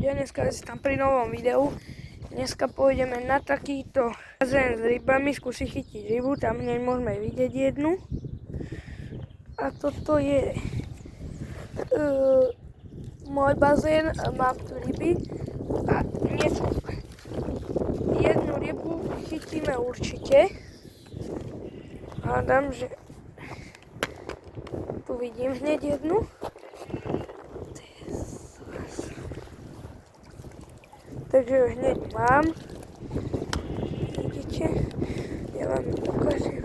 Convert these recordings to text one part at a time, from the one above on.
ľudia, dneska si tam pri novom videu. Dneska pôjdeme na takýto bazén s rybami, skúsi chytiť rybu, tam hneď môžeme vidieť jednu. A toto je môj bazén, mám tu ryby a jednu rybu chytíme určite. Hádam, že tu vidím hneď jednu. Takže ho hneď mám. Vidíte? Ja vám ukážem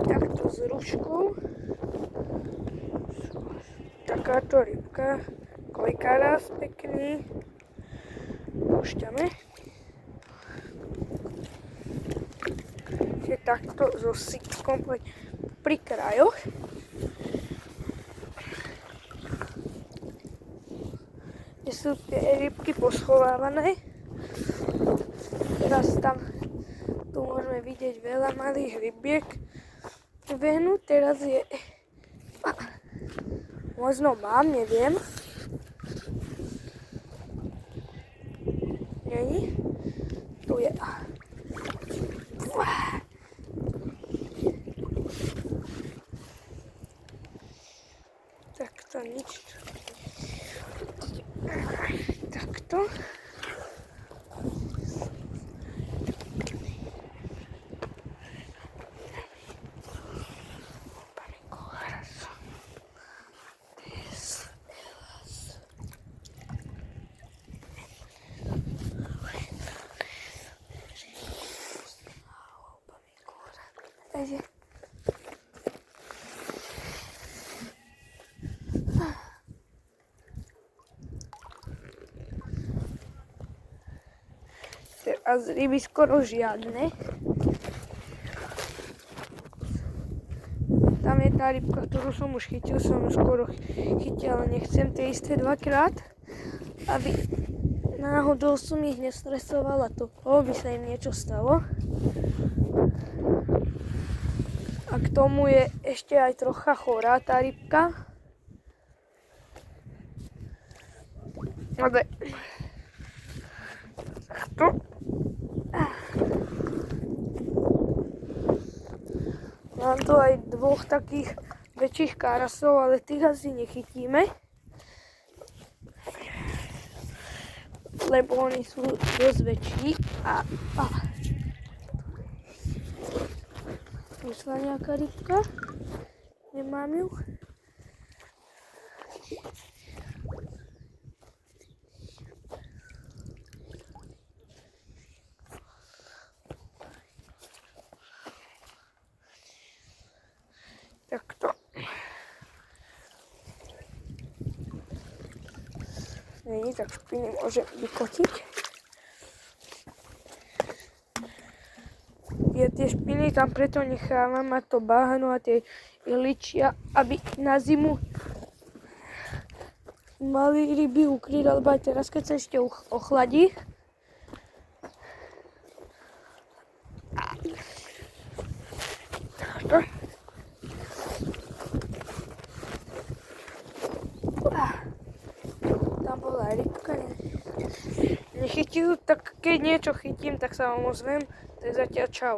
takto s ruškou. Takáto rybka. Kolikáras pekný. Púšťame. Je takto so sitkom pri krajoch. Kde sú tie rybky poschovávané. Teraz tam tu môžeme vidieť veľa malých rybiek behnúť. Teraz je... možno mám, neviem. Není? Tu je. Takto nič. Takto. Takže a z ryby skoro žiadne. Tam je tá rybka, ktorú som už chytil, som ju skoro chytil, ale nechcem tie isté dvakrát, aby náhodou som ich nestresovala, to by sa im niečo stalo. A k tomu je ešte aj trocha chorá tá rybka. Ale takto. Mám tu aj dvoch takých väčších karasov, ale tých asi nechytíme. Lebo oni sú dosť väčší. Vyšla nejaká rybka. Nemám ju. Takto. Není, tak špiny môžem vykotiť. Ja tie špiny tam preto nechávam a to báhno a tie ihličia, aby na zimu mali ryby ukryť, alebo aj teraz, keď sa ešte ochladí. Tam bola rybka. Nechytím, tak keď niečo chytím, tak sa vám ozvem. Tak zatiaľ čau.